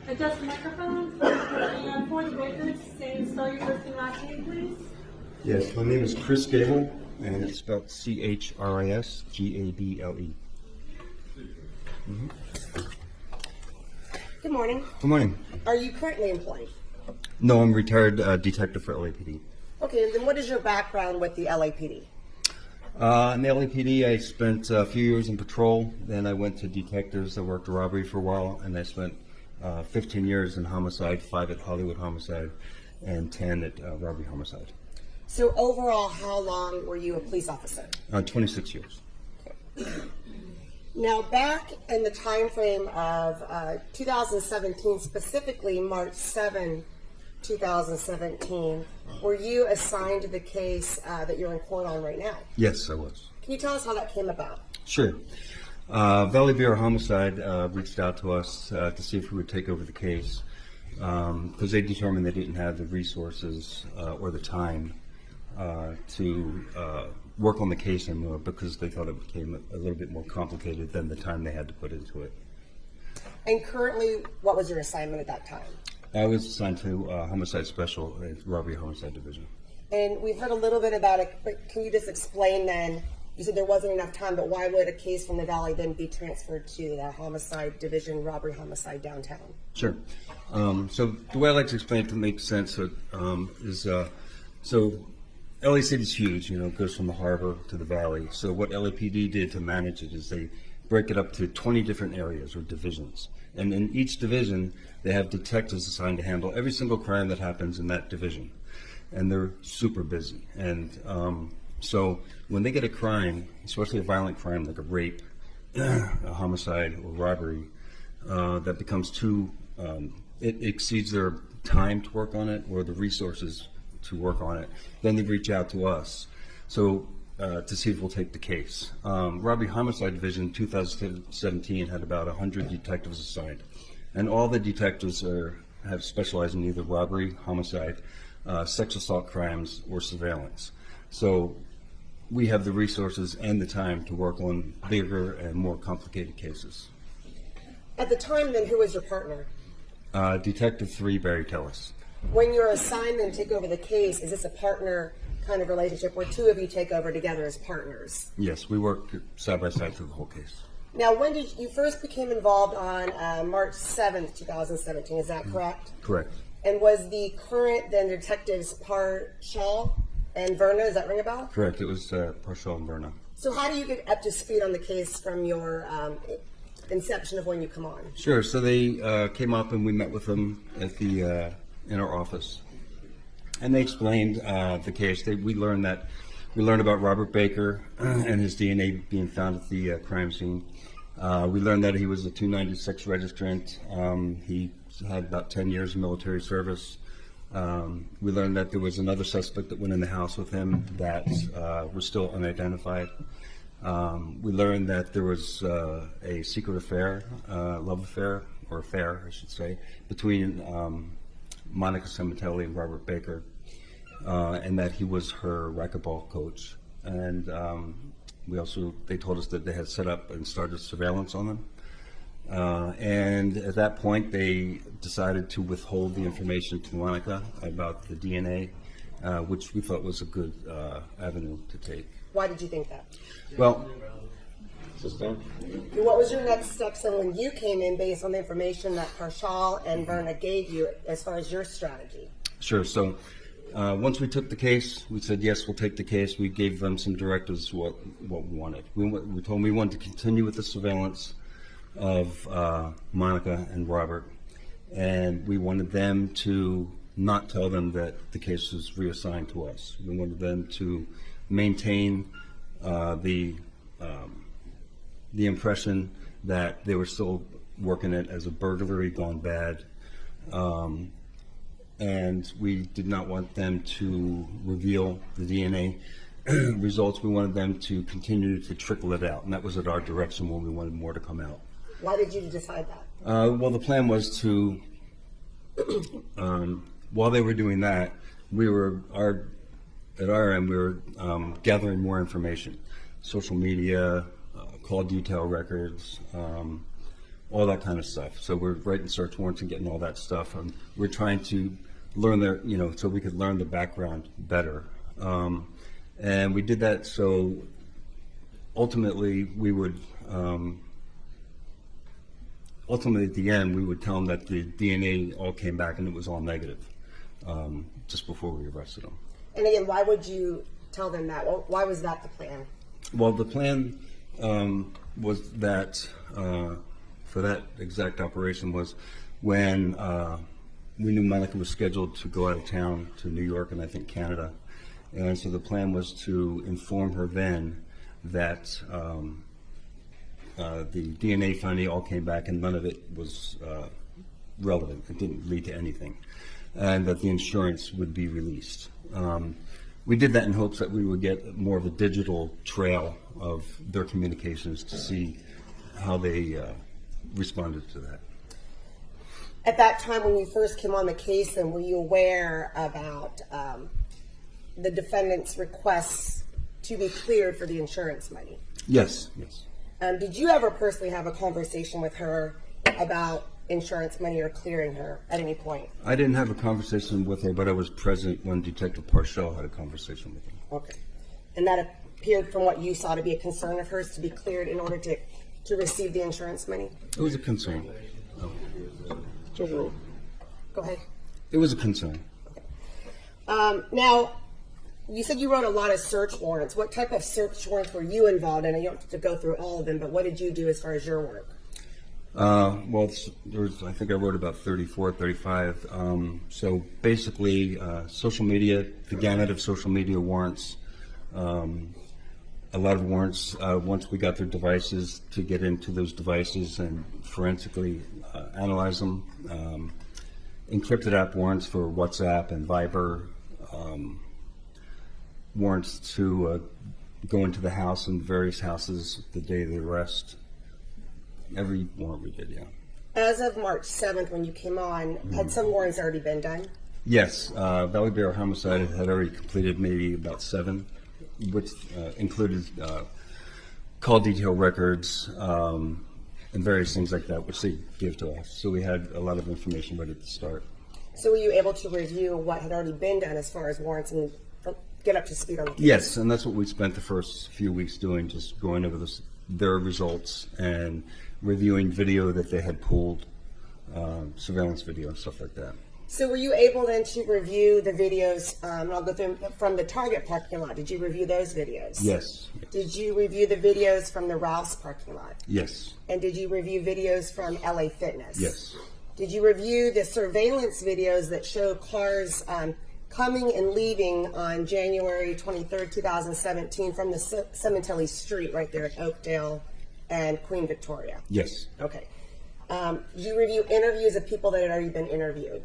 Adjust the microphone. And for the record, spell your first and last name, please. Yes, my name is Chris Gable, and it's spelled C-H-R-I-S-G-A-B-L-E. Good morning. Good morning. Are you currently employed? No, I'm retired detective for LAPD. Okay, and then what is your background with the LAPD? In the LAPD, I spent a few years in patrol. Then I went to detectives. I worked robbery for a while, and I spent 15 years in homicide, 5 at Hollywood Homicide, and 10 at Robbery-Homicide. So overall, how long were you a police officer? 26 years. Now, back in the time frame of 2017, specifically March 7, 2017, were you assigned to the case that you're in court on right now? Yes, I was. Can you tell us how that came about? Sure. Valley Bureau Homicide reached out to us to see if we would take over the case because they determined they didn't have the resources or the time to work on the case anymore because they thought it became a little bit more complicated than the time they had to put into it. And currently, what was your assignment at that time? I was assigned to Homicide Special at Robbery-Homicide Division. And we've heard a little bit about it, but can you just explain then? You said there wasn't enough time, but why would a case from the Valley then be transferred to the Homicide Division, Robbery-Homicide downtown? Sure. So the way I like to explain it to make sense is so LA City's huge, it goes from the harbor to the valley. So what LAPD did to manage it is they break it up to 20 different areas or divisions. And in each division, they have detectives assigned to handle every single crime that happens in that division. And they're super busy. And so when they get a crime, especially a violent crime like a rape, a homicide, or robbery, that becomes it exceeds their time to work on it or the resources to work on it, then they reach out to us to see if we'll take the case. Robbery-Homicide Division 2017 had about 100 detectives assigned, and all the detectives have specialized in either robbery, homicide, sex assault crimes, or surveillance. So we have the resources and the time to work on bigger and more complicated cases. At the time then, who was your partner? Detective 3, Barry Tellis. When you're assigned and take over the case, is this a partner kind of relationship where two of you take over together as partners? Yes, we work side by side through the whole case. Now, when did you first became involved on March 7th, 2017, is that correct? Correct. And was the current then detectives Parshall and Verna, does that ring a bell? Correct, it was Parshall and Verna. So how do you get up to speed on the case from your inception of when you come on? Sure, so they came up and we met with them at the in our office, and they explained the case. We learned about Robert Baker and his DNA being found at the crime scene. We learned that he was a 296 registrant. He had about 10 years of military service. We learned that there was another suspect that went in the house with him that was still unidentified. We learned that there was a secret affair, love affair, or affair, I should say, between Monica Sementilli and Robert Baker, and that he was her racquetball coach. And they told us that they had set up and started surveillance on them. And at that point, they decided to withhold the information to Monica about the DNA, which we thought was a good avenue to take. Why did you think that? Well, what was your next steps and when you came in based on the information that Parshall and Verna gave you as far as your strategy? Sure. So once we took the case, we said, yes, we'll take the case. We gave them some directives what we wanted. We told them we wanted to continue with the surveillance of Monica and Robert, and we wanted them to not tell them that the case was reassigned to us. We wanted them to maintain the impression that they were still working it as a burglary gone bad, and we did not want them to reveal the DNA results. We wanted them to continue to trickle it out, and that was at our direction when we wanted more to come out. Why did you decide that? Well, the plan was to, while they were doing that, at our end, we were gathering more information, social media, call detail records, all that kind of stuff. So we're writing search warrants and getting all that stuff, and we're trying to learn their, so we could learn the background better. And we did that so ultimately we would, ultimately at the end, we would tell them that the DNA all came back and it was all negative, just before we arrested them. And again, why would you tell them that? Why was that the plan? Well, the plan was that, for that exact operation, was when we knew Monica was scheduled to go out of town to New York and I think Canada. And so the plan was to inform her then that the DNA finding all came back and none of it was relevant. It didn't lead to anything. And that the insurance would be released. We did that in hopes that we would get more of a digital trail of their communications to see how they responded to that. At that time, when you first came on the case, then were you aware about the defendant's requests to be cleared for the insurance money? Yes, yes. Did you ever personally have a conversation with her about insurance money or clearing her at any point? I didn't have a conversation with her, but I was present when Detective Parshall had a conversation with her. Okay. And that appeared from what you saw to be a concern of hers to be cleared in order to receive the insurance money? It was a concern. Go ahead. It was a concern. Now, you said you wrote a lot of search warrants. What type of search warrants were you involved in? And you don't have to go through all of them, but what did you do as far as your work? Well, I think I wrote about 34, 35. So basically, social media, the gamut of social media warrants, a lot of warrants, once we got their devices, to get into those devices and forensically analyze them. Encrypted app warrants for WhatsApp and Viber, warrants to go into the house and various houses the day of the arrest. Every warrant we did, yeah. As of March 7th, when you came on, had some warrants already been done? Yes, Valley Bureau Homicide had already completed maybe about 7, which included call detail records and various things like that, which they gave to us. So we had a lot of information ready to start. So were you able to review what had already been done as far as warrants and get up to speed on the case? Yes, and that's what we spent the first few weeks doing, just going over their results and reviewing video that they had pulled, surveillance video and stuff like that. So were you able then to review the videos, and I'll go through them, from the Target parking lot? Did you review those videos? Yes. Did you review the videos from the Rouse parking lot? Yes. And did you review videos from LA Fitness? Yes. Did you review the surveillance videos that show cars coming and leaving on January 23rd, 2017 from the Sementilli Street right there at Oakdale and Queen Victoria? Yes. Okay. Did you review interviews of people that had already been interviewed?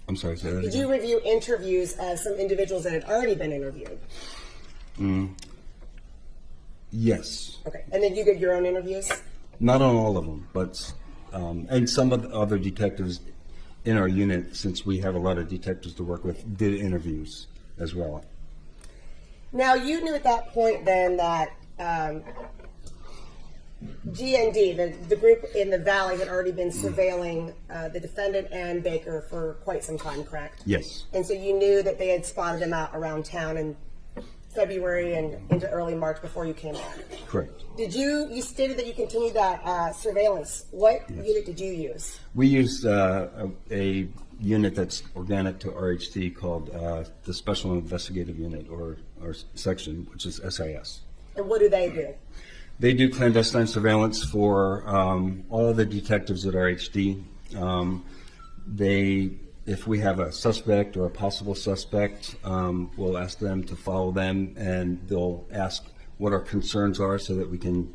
I'm sorry, say that again. Did you review interviews of some individuals that had already been interviewed? Yes. Okay. And then you did your own interviews? Not on all of them, but and some of the other detectives in our unit, since we have a lot of detectives to work with, did interviews as well. Now, you knew at that point then that GND, the group in the Valley, had already been surveilling the defendant and Baker for quite some time, correct? Yes. And so you knew that they had spotted them out around town in February and into early March before you came on. Correct. Did you stated that you continued that surveillance. What unit did you use? We used a unit that's organic to RHD called the Special Investigative Unit, or section, which is SIS. And what do they do? They do clandestine surveillance for all the detectives at RHD. If we have a suspect or a possible suspect, we'll ask them to follow them, and they'll ask what our concerns are so that we can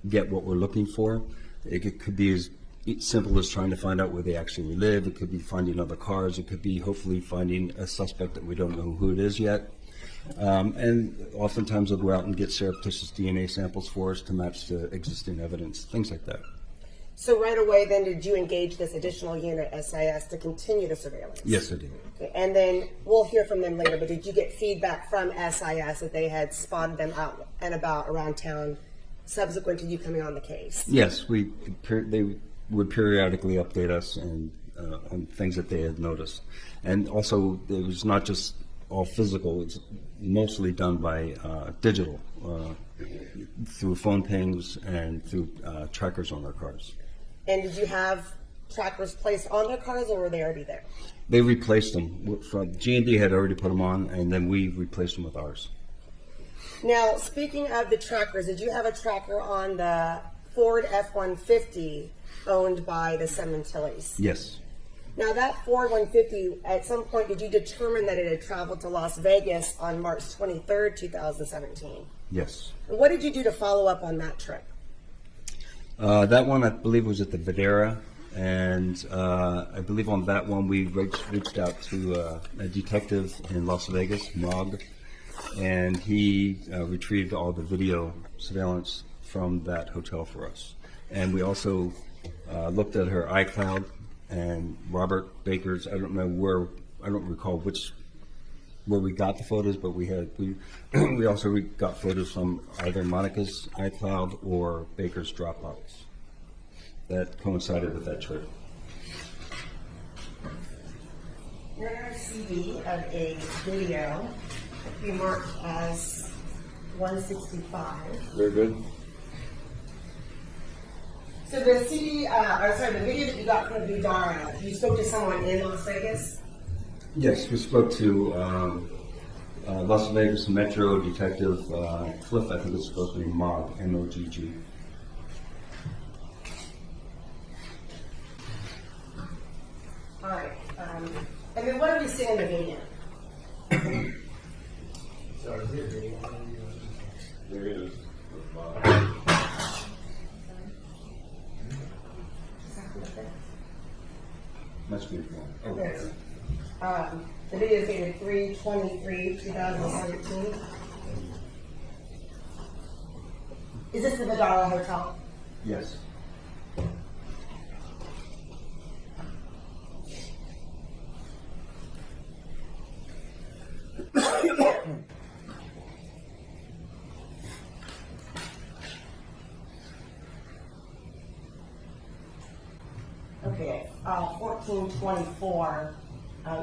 get what we're looking for. It could be as simple as trying to find out where they actually live. It could be finding other cars. It could be hopefully finding a suspect that we don't know who it is yet. And oftentimes they'll go out and get surreptitious DNA samples for us to match to existing evidence, things like that. So right away then did you engage this additional unit, SIS, to continue the surveillance? Yes, I did. Okay, and then we'll hear from them later, but did you get feedback from SIS that they had spotted them out and about around town subsequent to you coming on the case? Yes, they would periodically update us and on things that they had noticed. And also, it was not just all physical, it's mostly done by digital, through phone pings and through trackers on their cars. And did you have trackers placed on their cars, or were they already there? They replaced them. G&D had already put them on, and then we replaced them with ours. Now, speaking of the trackers, did you have a tracker on the Ford F-150 owned by the Sementillis? Yes. Now, that Ford 150, at some point, did you determine that it had traveled to Las Vegas on March 23rd, 2017? Yes. What did you do to follow up on that trip? That one, I believe, was at the Videra, and I believe on that one we reached out to a detective in Las Vegas, Mog, and he retrieved all the video surveillance from that hotel for us. And we also looked at her iCloud and Robert Baker's. I don't recall where we got the photos, but we also got photos from either Monica's iCloud or Baker's Dropbox that coincided with that trip. You're going to CD of a video be marked as 165. Very good. So the the video that you got from Vidara, you spoke to someone in Las Vegas? Yes, we spoke to Las Vegas Metro Detective Cliff, I think it's supposed to be Mogg, M-O-G-G. All right. And then what are we seeing in the video? There it is. Much beautiful. Okay. The video is dated 3/23/2017. Is this the Vidara Hotel? Yes. Okay, 1424.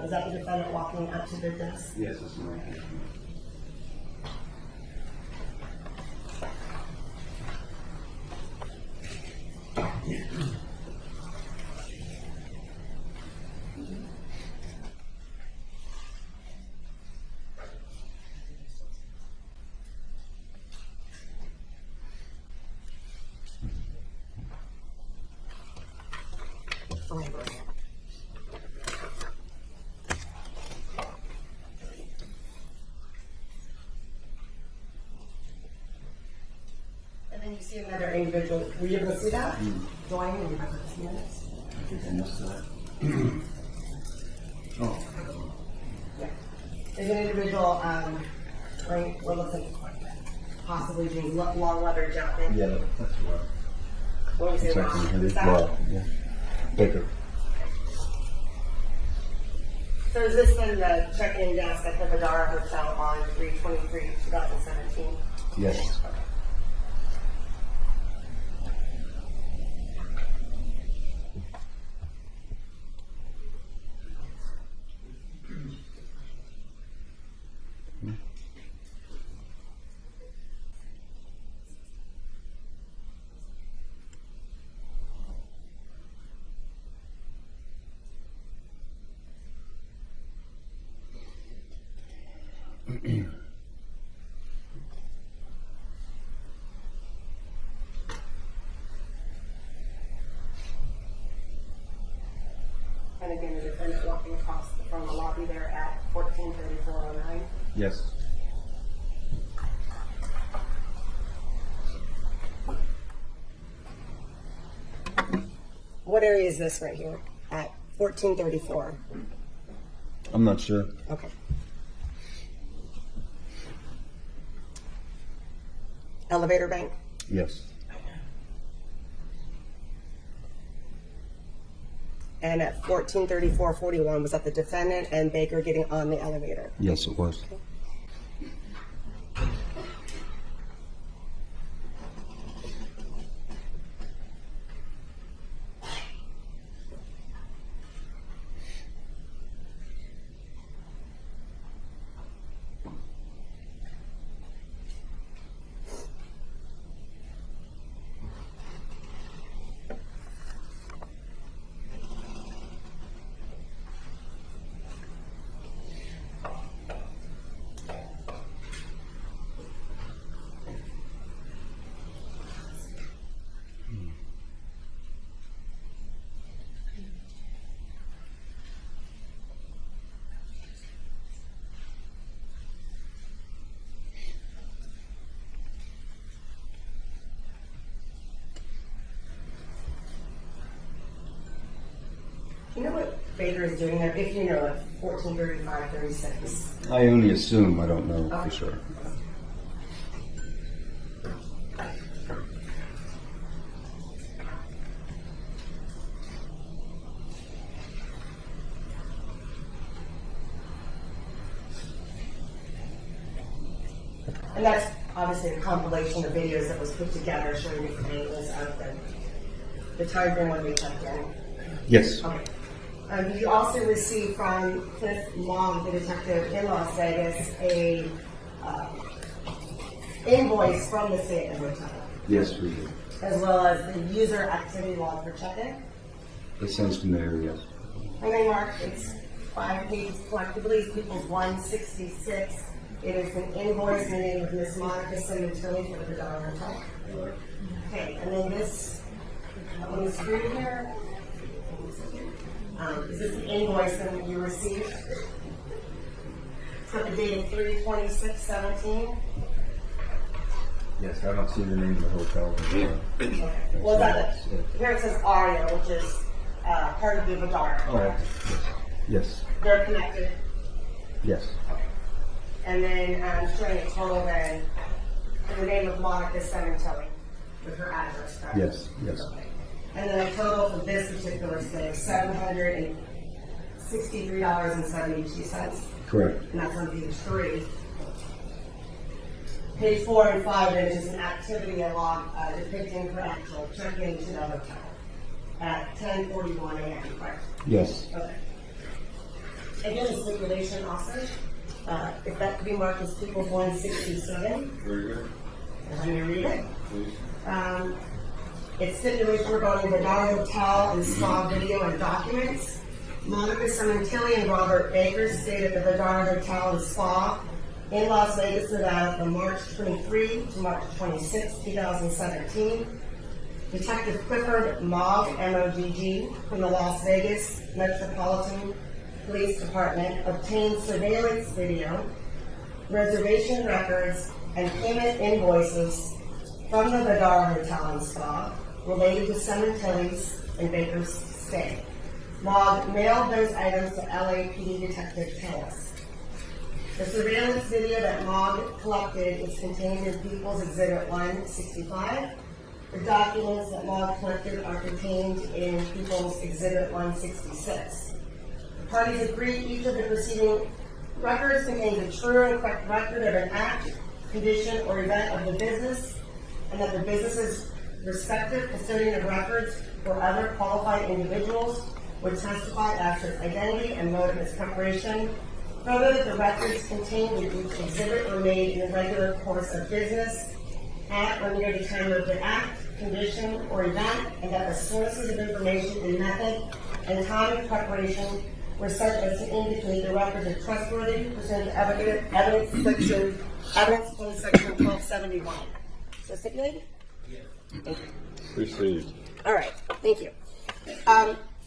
Is that the defendant walking up to the desk? Yes, it's right here. And then you see another individual. Were you able to see that? Join in about 2 minutes. I think I missed that. Oh. Yeah. There's an individual wearing what looks like possibly jeans, long leather jacket. Yeah, that's right. What was it? It's yeah. Baker. So is this in the check-in desk at the Vidara Hotel on 3/23/2017? Yes. And again, the defendant walking across from the lobby there at 14:34:09. Yes. What area is this right here at 14:34? I'm not sure. Okay. Elevator bank. Yes. And at 14:34:41, was that the defendant and Baker getting on the elevator? Yes, it was. Do you know what Baker is doing there? If you know it, 1435-36. I only assume, I don't know for sure. And that's obviously a compilation of videos that was put together showing different angles of the time frame when we checked in. Yes. Okay. You also received from Chris Long, the detective in Las Vegas, a invoice from the state of hotel, Yes, we do. as well as the user activity log for check-in. That sounds familiar, yes. And then Mark, it's 5 pages collectively, it's People's 166. It is an invoice in the name of Miss Monica Sementilli for the Verna Hotel. Okay, and then this on the screen here. Is this the invoice that you received? It's got the date of 3/26/17. Yes, I don't see the name of the hotel. Okay. Well, here it says Aria, which is part of the Vadara. Oh, yes. Yes. They're connected. Yes. And then showing a total then in the name of Monica Sementilli with her address, correct? Yes. Yes. Okay. And then a total for this particular stay of $763.72. Correct. And that's on page 3. Page 4 and 5 then is just an activity log depicting her actual check-in to the hotel at 10:41 a.m., correct? Yes. Okay. Again, the stipulation also, if that could be marked as People's 167. Very good. Let me read it. Please. It's stipulation regarding the Verna Hotel and spa video and documents. Monica Sementilli and Robert Baker stayed at the Verna Hotel and Spa in Las Vegas, Nevada from March 23 to March 26, 2017. Detective Clifford Mogg, M-O-G-G, from the Las Vegas Metropolitan Police Department obtained surveillance video, reservation records, and payment invoices from the Verna Hotel and Spa related to Sementilli's and Baker's stay. Mogg mailed those items to LAPD Detective Tellis. The surveillance video that Mogg collected is contained in People's Exhibit 165. The documents that Mogg collected are contained in People's Exhibit 166. The parties agree each of the preceding records contains a true and correct record of an act, condition, or event of the business, and that the business's respective custodian of records or other qualified individuals would testify as to its identity and mode of its preparation. Further, that the records contained in each exhibit were made in the regular course of business at or near the time of the act, condition, or event, and that the sources of information and method and time of preparation were such as to indicate the records are trustworthy pursuant to evidence code section 1271. So stipulated? Thank you. Received. All right, thank you.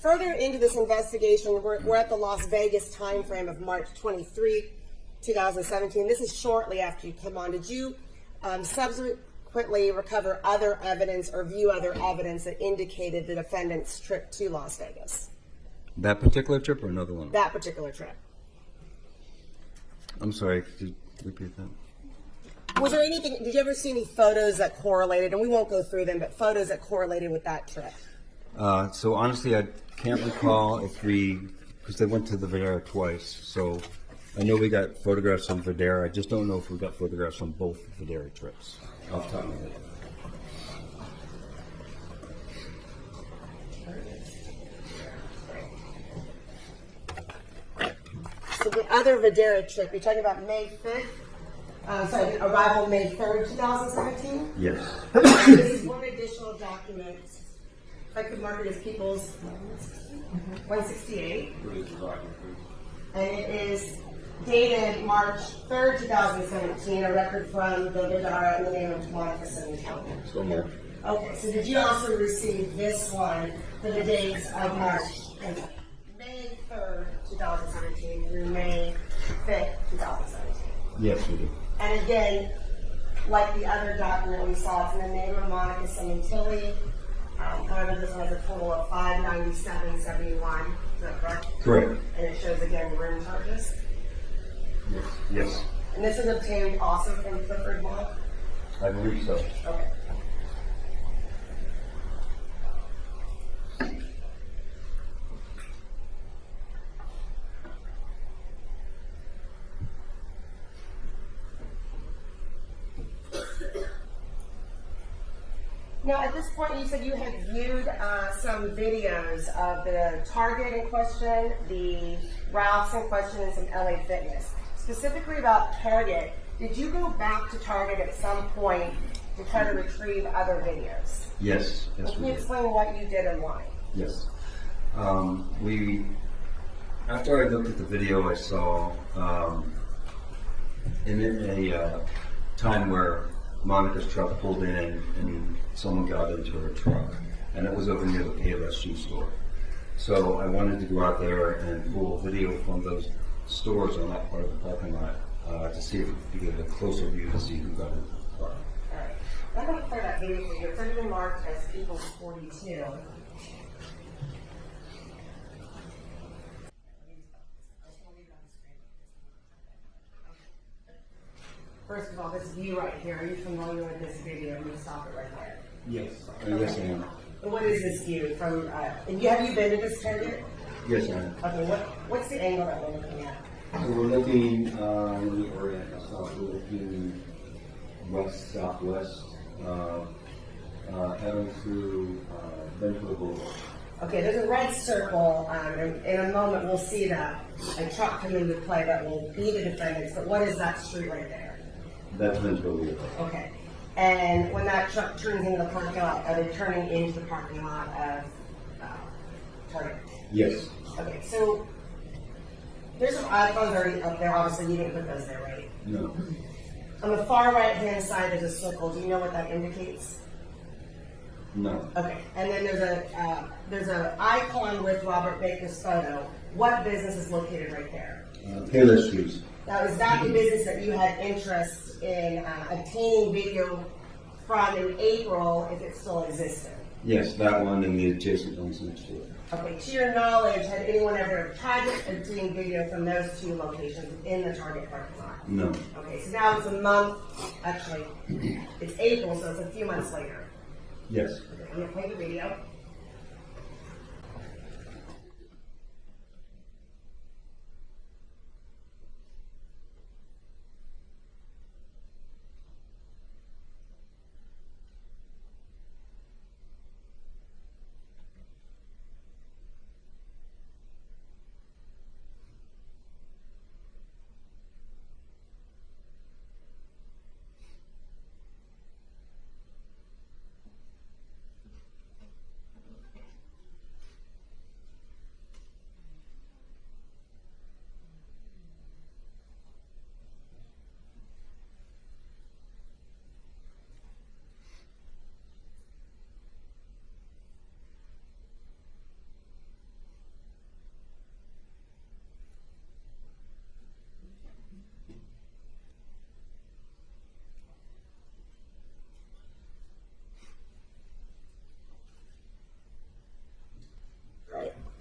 Further into this investigation, we're at the Las Vegas time frame of March 23, 2017. This is shortly after you come on. Did you subsequently recover other evidence or view other evidence that indicated the defendant's trip to Las Vegas? That particular trip or another one? That particular trip. I'm sorry, could you repeat that? Was there anything, did you ever see any photos that correlated, and we won't go through them, but photos that correlated with that trip? So honestly, I can't recall if because they went to the Vadara twice, so I know we got photographs from Vadara. I just don't know if we got photographs on both Vadara trips. Off the top of my head. So the other Vadara trip, you're talking about May 5th? Arrival May 3rd, 2017? Yes. This is one additional document. If I could mark it as People's 168. And it is dated March 3rd, 2017, a record from the Vadara in the name of Monica Sementilli. So moved. Okay, so did you also receive this one for the dates of May 3rd, 2017 through May 5th, 2017? Yes, we did. And again, like the other document we saw, it's in the name of Monica Sementilli. However, this one has a total of $597.71. Is that correct? Correct. And it shows again room charges. Yes. And this is obtained also from Clifford Law? I believe so. Okay. Now, at this point, you said you had viewed some videos of the Target in question, the Ralph's in question, and some LA Fitness. Specifically about Target, did you go back to Target at some point to try to retrieve other videos? Yes. Yes, Can we you did. explain what you did and why? Yes. After I looked at the video, I saw in it a time where Monica's truck pulled in and someone got into her truck, and it was over near the Payless shoe store. So I wanted to go out there and pull video from those stores on that part of the parking lot to see if we could get a closer view to see who got into the car. All right. I'm going to play that video for you. It's already been marked as People's 42. First of all, this view right here, are you familiar with this video? I'm going to stop it right there. Yes. Yes, I am. And what is this view from, and have you been to this Target? Yes, I am. Okay, what's the angle that we're looking at? So we're looking in the orient myself. We're looking west, southwest, heading through Ventura Boulevard. Okay, there's a red circle, and in a moment we'll see a truck come into play that will be the defendants, but what is that street right there? That's Ventura Boulevard. Okay, and when that truck turns into the parking lot, are they turning into the parking lot of Target? Yes. Okay, so there's some icons already up there, obviously you didn't put those there, right? No. On the far right-hand side, there's a circle. Do you know what that indicates? No. Okay, and then there's a icon with Robert Baker's photo. What business is located right there? Payless Shoes. Now, is that the business that you had interest in obtaining video from in April, if it still existed? Yes, that one and the adjacent ones next to it. Okay, to your knowledge, had anyone ever tried to obtain video from those two locations in the Target parking lot? No. Okay, so now it's a month, actually, it's April, so it's a few months later. Yes. Okay, I'm gonna play the video.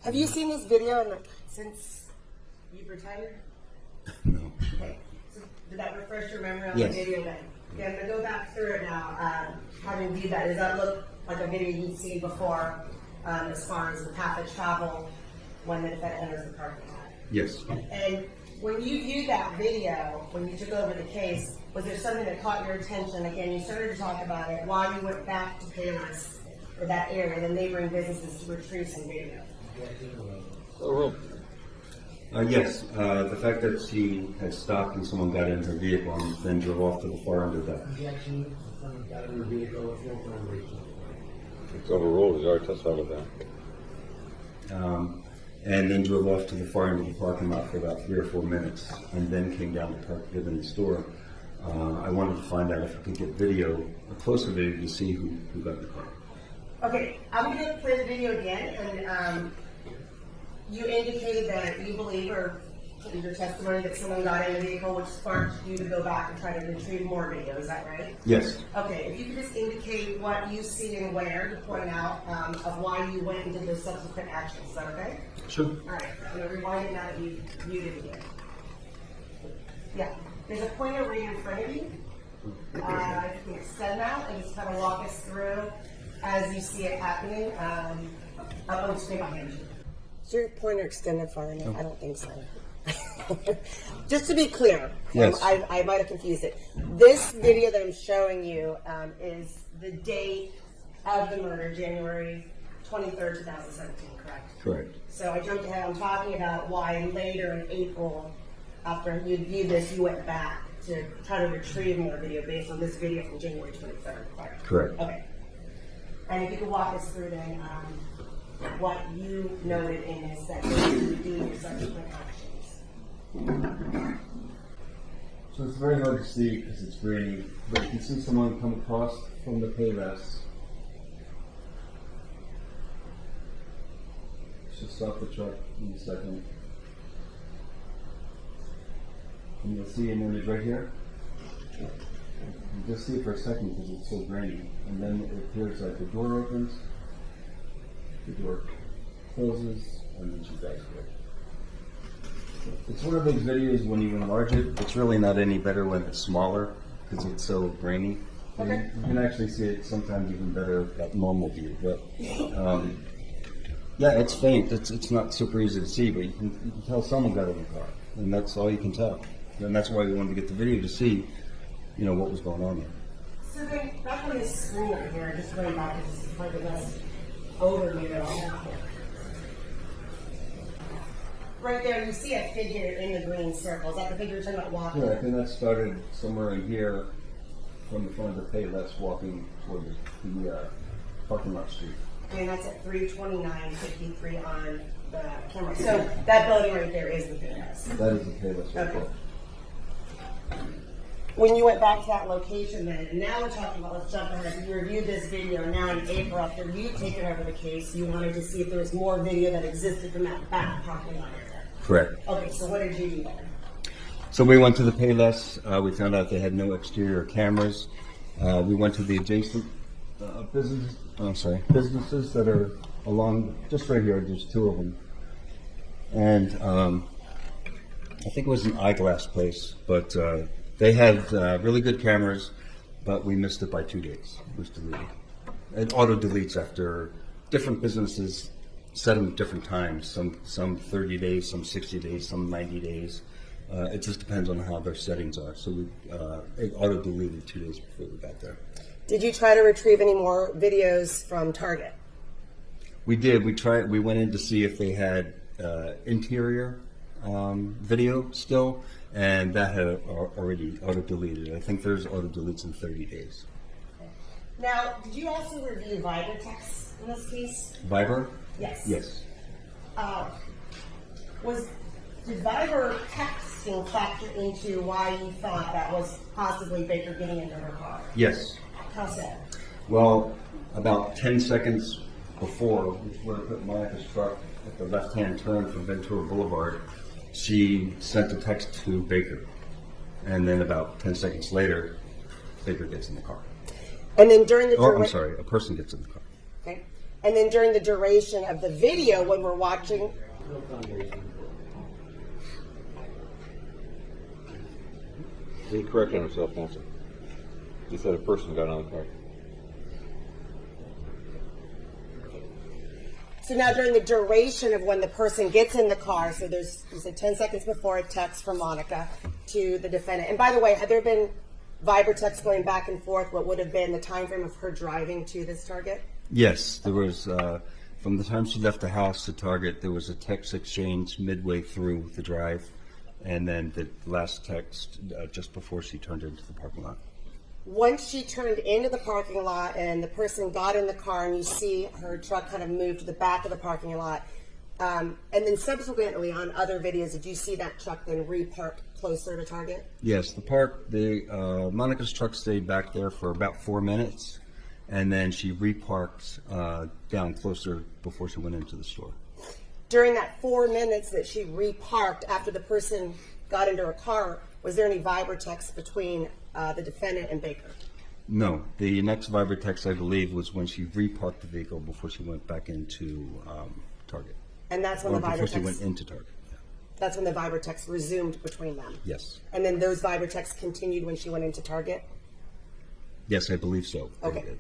Have you seen this video since you've retired? No. Okay. So did that refresh your memory on Yes. the video then? Okay, I'm going to go back through it now. Having viewed that, does that look like a video you'd seen before as far as the path of travel when the defendant enters the parking lot? Yes. And when you viewed that video, when you took over the case, was there something that caught your attention? Again, you started to talk about it while you went back to Payless or that area, the neighboring businesses, to retrieve some video. Yes. The fact that she had stopped and someone got in her vehicle and then drove off to the far end of that. It's overruled. We already testified with that. And then drove off to the far end of the parking lot for about 3 or 4 minutes, and then came down to park in the store. I wanted to find out if I could get video, a closer video, to see who got in the car. Okay, I'm going to play the video again, and you indicated that you believe, or in your testimony that someone got in a vehicle, which sparked you to go back and try to retrieve more video. Is that right? Yes. Okay, if you could just indicate what you see and where to point out of why you went and did those subsequent actions. Is that okay? Sure. All right, I'm going to rewind it now that you viewed it again. Yeah, there's a pointer right in front of you. If you can extend that and just kind of walk us through as you see it happening. Up on the screen behind you. Is your pointer extended far enough? I don't think so. Just to be clear, yes. I might have confused it. This video that I'm showing you is the date of the murder, January 23rd, 2017, correct? Correct. So I jumped ahead. I'm talking about why later in April, after you viewed this, you went back to try to retrieve more video based on this video from January 23rd, correct? Correct. Okay. And if you could walk us through then what you noted in this that you do your subsequent actions. So it's very hard to see because it's grainy, but you can see someone come across from the Payless. Should stop the truck in a second. And you'll see an image right here. You just see it for a second because it's so grainy. And then it appears like the door opens, the door closes, and then she backs away. It's one of those videos when you enlarge it, it's really not any better when it's smaller because it's so grainy. Okay. You can actually see it sometimes even better at normal view. But yeah, it's faint. It's not super easy to see, but you can tell someone got in the car, and that's all you can tell. And that's why we wanted to get the video to see, you know, what was going on there. So then, back on this screen right here, just going back, this is probably the best overview that I'll have here. Right there, you see a figure in the green circle. Is that the figure you're talking about walking? Yeah, I think that started somewhere in here from the front of the Payless walking toward the parking lot street. And that's at 32953 on the camera. So that building right there is the Payless. That is the Payless right Okay. there. When you went back to that location then, and now we're talking about, let's jump ahead, you reviewed this video, now in April, after you'd taken over the case, you wanted to see if there was more video that existed from that back parking lot area. Correct. Okay, so what did you do then? So we went to the Payless. We found out they had no exterior cameras. We went to the adjacent businesses that are along, just right here, there's two of them. And I think it was an eyeglass place, but they had really good cameras, but we missed it by 2 days. It was deleted. It auto deletes after different businesses set them at different times. Some 30 days, some 60 days, some 90 days. It just depends on how their settings are. So it auto deleted 2 days before we got there. Did you try to retrieve any more videos from Target? We did. We went in to see if they had interior video still, and that had already auto-deleted. I think there's auto-deletes in 30 days. Now, did you also review Viber texts in this case? Viber? Yes. Yes. Did Viber texting factor into why you thought that was possibly Baker getting into her car? Yes. How so? Well, about 10 seconds before, where I put Monica's truck at the left-hand turn from Ventura Boulevard, she sent a text to Baker. And then about 10 seconds later, Baker gets in the car. And then during the I'm sorry, a person gets in the car. Okay. And then during the duration of the video, when we're watching, He corrected himself, Nancy. He said a person got on the car. so now during the duration of when the person gets in the car, so there's, you said 10 seconds before a text from Monica to the defendant. And by the way, had there been Viber texts going back and forth, what would have been the time frame of her driving to this Target? Yes, there was, from the time she left the house to Target, there was a text exchange midway through the drive, and then the last text just before she turned into the parking lot. Once she turned into the parking lot and the person got in the car and you see her truck kind of move to the back of the parking lot, and then subsequently on other videos, did you see that truck then repark closer to Target? Yes, Monica's truck stayed back there for about 4 minutes, and then she reparked down closer before she went into the store. During that 4 minutes that she reparked after the person got into her car, was there any Viber text between the defendant and Baker? No, the next Viber text, I believe, was when she reparked the vehicle before she went back into Target. And that's when Or the Viber before she text. went into Target. Yeah. That's when the Viber text resumed between them. Yes. And then those Viber texts continued when she went into Target. Yes, I believe so. They Okay. did.